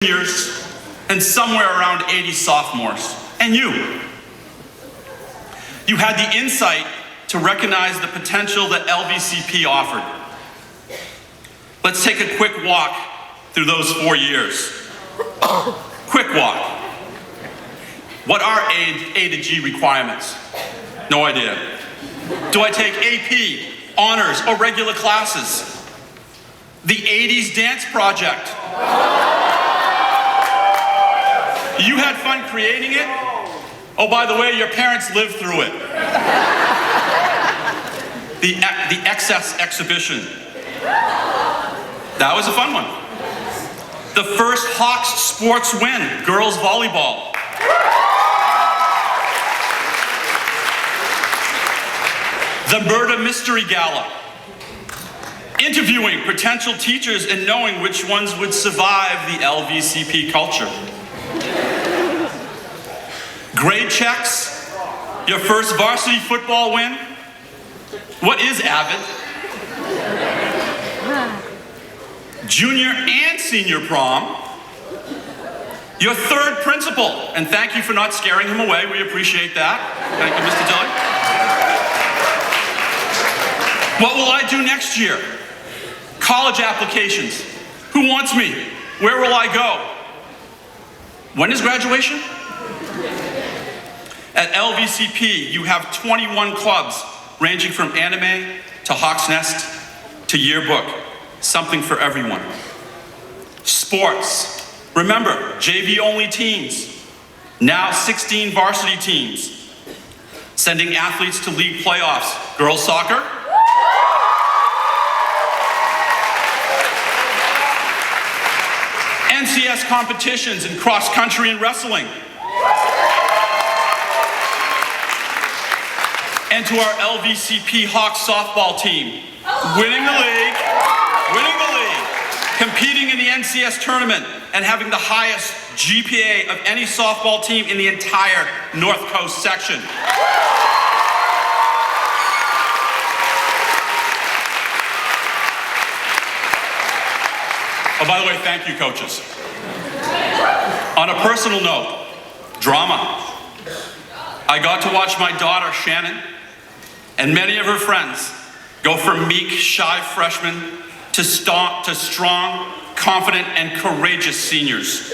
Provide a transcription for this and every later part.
juniors, and somewhere around 80 sophomores. And you had the insight to recognize the potential that LVCP offered. Let's take a quick walk through those 4 years. Quick walk. What are A to G requirements? No idea. Do I take AP, honors, or regular classes? The 80s dance project. You had fun creating it? Oh, by the way, your parents lived through it. The excess exhibition. That was a fun one. The first Hawks sports win, girls volleyball. The Murder Mystery Gala. Interviewing potential teachers and knowing which ones would survive the LVCP culture. Grade checks. Your first varsity football win. What is AVID? Junior and senior prom. Your third principal. And thank you for not scaring him away. We appreciate that. Thank you, Mr. Dilly. What will I do next year? College applications. Who wants me? Where will I go? When is graduation? At LVCP, you have 21 clubs, ranging from anime to Hawk's Nest to yearbook. Something for everyone. Sports. Remember, JV-only teams. Now 16 varsity teams. Sending athletes to league playoffs. Girls soccer. NCS competitions in cross country and wrestling. And to our LVCP Hawks softball team, winning the league, competing in the NCS tournament, and having the highest GPA of any softball team in the entire North Coast section. Oh, by the way, thank you, coaches. On a personal note, drama. I got to watch my daughter, Shannon, and many of her friends go from meek, shy freshmen to strong, confident, and courageous seniors.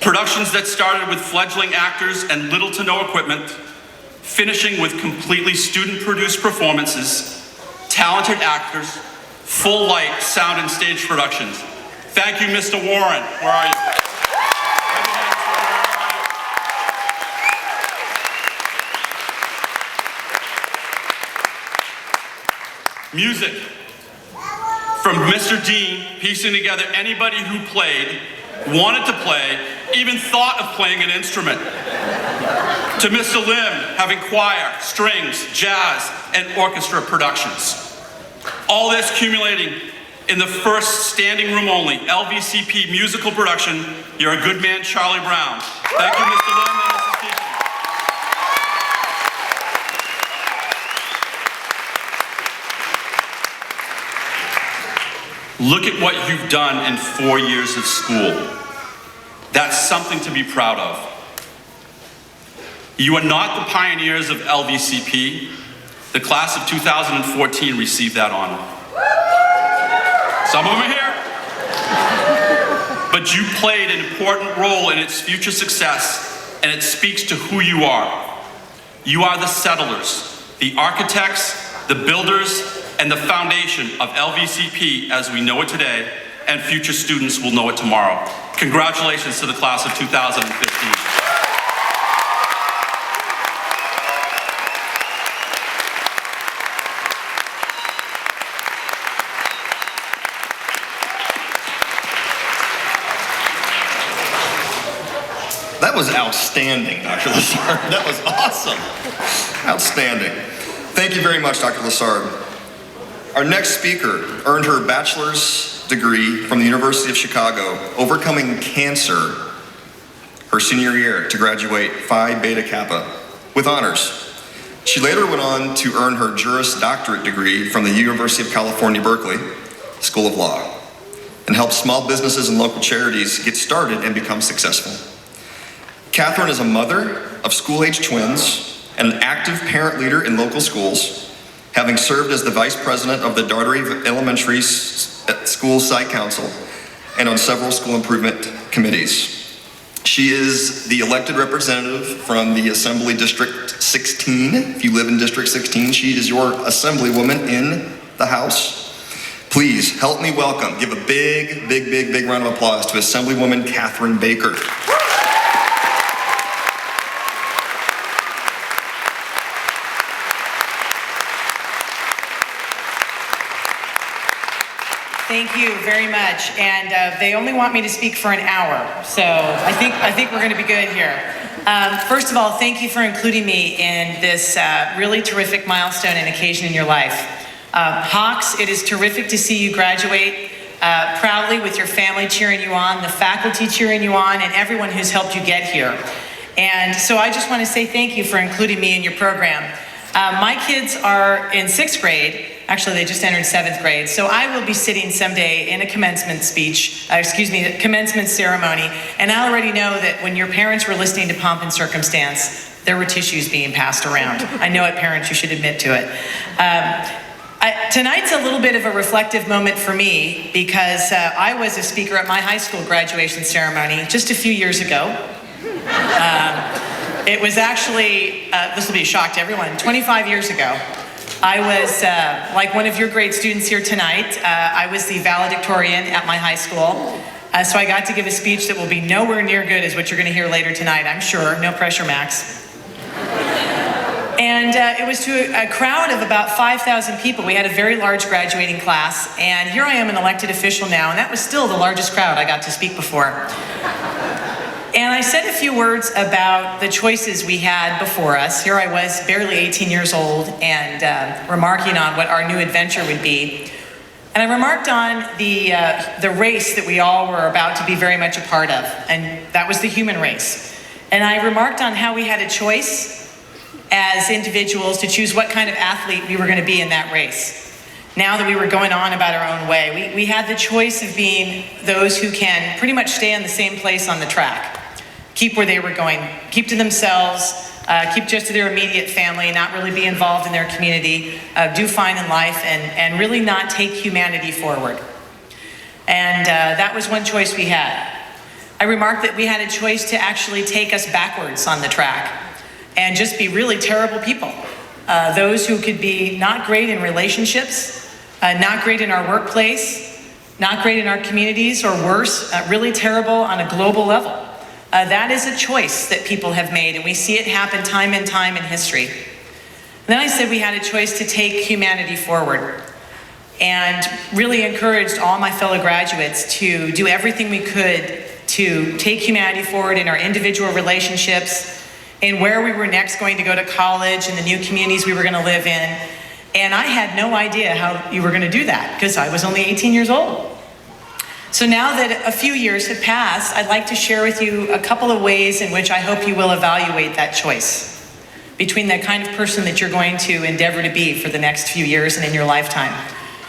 Productions that started with fledgling actors and little to no equipment, finishing with completely student-produced performances, talented actors, full light, sound, and stage productions. Thank you, Mr. Warren. Where are you? Music. From Mr. Dean, piecing together anybody who played, wanted to play, even thought of playing an instrument. To Mr. Lim, having choir, strings, jazz, and orchestra productions. All this accumulating in the first standing room only LVCP musical production, You're a Good Man, Charlie Brown. Thank you, Mr. Lim and Mrs. Deacon. Look at what you've done in 4 years of school. That's something to be proud of. You are not the pioneers of LVCP. The class of 2014 received that honor. Some of them are here. But you played an important role in its future success, and it speaks to who you are. You are the settlers, the architects, the builders, and the foundation of LVCP as we know it today, and future students will know it tomorrow. Congratulations to the class of 2015. That was outstanding, Dr. Lessard. That was awesome. Outstanding. Thank you very much, Dr. Lessard. Our next speaker earned her bachelor's degree from the University of Chicago, overcoming cancer her senior year to graduate Phi Beta Kappa with honors. She later went on to earn her Juris Doctorate degree from the University of California, Berkeley School of Law. and helps small businesses and local charities get started and become successful. Catherine is a mother of school-age twins and an active parent leader in local schools, having served as the vice president of the Daugherty Elementary School Site Council and on several school improvement committees. She is the elected representative from the Assembly District 16. If you live in District 16, she is your Assemblywoman in the House. Please help me welcome, give a big, big, big, big round of applause to Assemblywoman Catherine Baker. Thank you very much. And they only want me to speak for an hour, so I think we're going to be good here. First of all, thank you for including me in this really terrific milestone and occasion in your life. Hawks, it is terrific to see you graduate proudly with your family cheering you on, the faculty cheering you on, and everyone who's helped you get here. And so I just want to say thank you for including me in your program. My kids are in 6th grade. Actually, they just entered 7th grade. So I will be sitting someday in a commencement commencement ceremony. And I already know that when your parents were listening to Pomp and Circumstance, there were tissues being passed around. I know it, parents, you should admit to it. Tonight's a little bit of a reflective moment for me because I was a speaker at my high school graduation ceremony just a few years ago. It was actually, this will be a shock to everyone, 25 years ago. I was, like one of your great students here tonight, I was the valedictorian at my high school. So I got to give a speech that will be nowhere near good as what you're going to hear later tonight, I'm sure. No pressure, Max. And it was to a crowd of about 5,000 people. We had a very large graduating class. And here I am, an elected official now, and that was still the largest crowd I got to speak before. And I said a few words about the choices we had before us. Here I was, barely 18 years old, and remarking on what our new adventure would be. And I remarked on the race that we all were about to be very much a part of, and that was the human race. And I remarked on how we had a choice as individuals to choose what kind of athlete we were going to be in that race. Now that we were going on about our own way, we had the choice of being those who can pretty much stay in the same place on the track. Keep where they were going, keep to themselves, keep just to their immediate family, not really be involved in their community, do fine in life, and really not take humanity forward. And that was one choice we had. I remarked that we had a choice to actually take us backwards on the track and just be really terrible people. Those who could be not great in relationships, not great in our workplace, not great in our communities, or worse, really terrible on a global level. That is a choice that people have made, and we see it happen time and time in history. Then I said we had a choice to take humanity forward, and really encouraged all my fellow graduates to do everything we could to take humanity forward in our individual relationships, in where we were next going to go to college, and the new communities we were going to live in. And I had no idea how you were going to do that, because I was only 18 years old. So now that a few years have passed, I'd like to share with you a couple of ways in which I hope you will evaluate that choice between the kind of person that you're going to endeavor to be for the next few years and in your lifetime.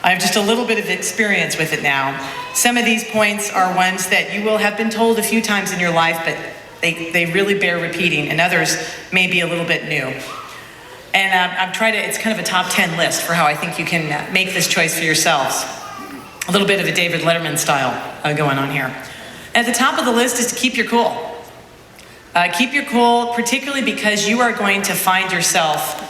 I have just a little bit of experience with it now. Some of these points are ones that you will have been told a few times in your life, but they really bear repeating, and others may be a little bit new. And it's kind of a top 10 list for how I think you can make this choice for yourselves. A little bit of a David Letterman style going on here. At the top of the list is to keep your cool. Keep your cool, particularly because you are going to find yourself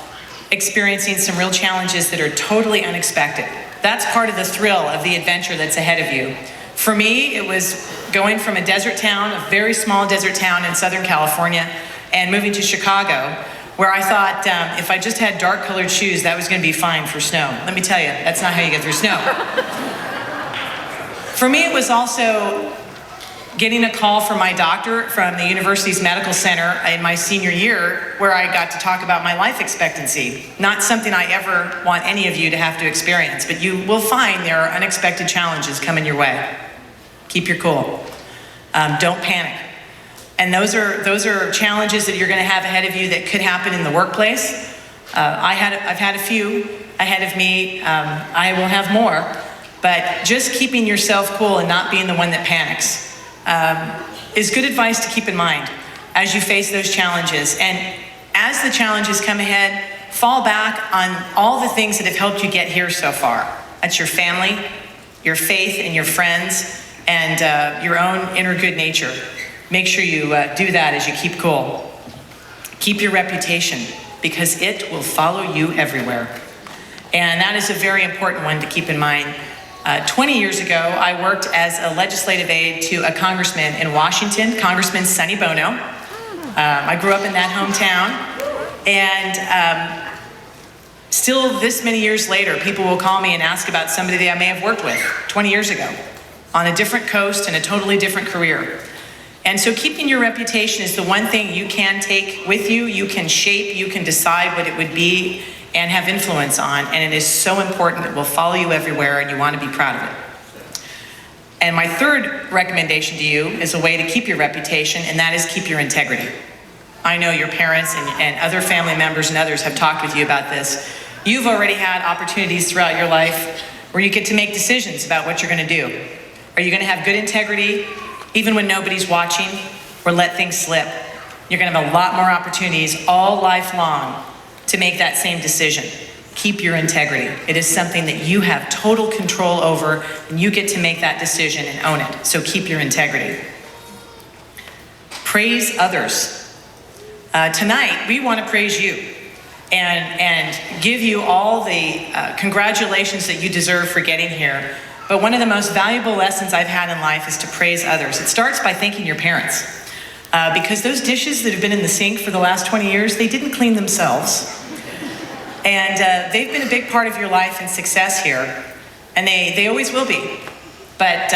experiencing some real challenges that are totally unexpected. That's part of the thrill of the adventure that's ahead of you. For me, it was going from a desert town, a very small desert town in Southern California, and moving to Chicago, where I thought if I just had dark colored shoes, that was going to be fine for snow. Let me tell you, that's not how you get through snow. For me, it was also getting a call from my doctor from the university's medical center in my senior year, where I got to talk about my life expectancy. Not something I ever want any of you to have to experience, but you will find there are unexpected challenges coming your way. Keep your cool. Don't panic. And those are challenges that you're going to have ahead of you that could happen in the workplace. I've had a few ahead of me. I will have more. but just keeping yourself cool and not being the one that panics is good advice to keep in mind as you face those challenges. And as the challenges come ahead, fall back on all the things that have helped you get here so far. That's your family, your faith, and your friends, and your own inner good nature. Make sure you do that as you keep cool. Keep your reputation, because it will follow you everywhere. And that is a very important one to keep in mind. 20 years ago, I worked as a legislative aide to a congressman in Washington, Congressman Sonny Bono. I grew up in that hometown, and still this many years later, people will call me and ask about somebody that I may have worked with 20 years ago on a different coast and a totally different career. And so keeping your reputation is the one thing you can take with you, you can shape, you can decide what it would be and have influence on, and it is so important. It will follow you everywhere, and you want to be proud of it. And my third recommendation to you is a way to keep your reputation, and that is keep your integrity. I know your parents and other family members and others have talked with you about this. You've already had opportunities throughout your life where you get to make decisions about what you're going to do. Are you going to have good integrity even when nobody's watching, or let things slip? You're going to have a lot more opportunities all life long to make that same decision. Keep your integrity. It is something that you have total control over, and you get to make that decision and own it. So keep your integrity. Praise others. Tonight, we want to praise you and give you all the congratulations that you deserve for getting here. But one of the most valuable lessons I've had in life is to praise others. It starts by thanking your parents. Because those dishes that have been in the sink for the last 20 years, they didn't clean themselves. And they've been a big part of your life and success here. And they always will be. But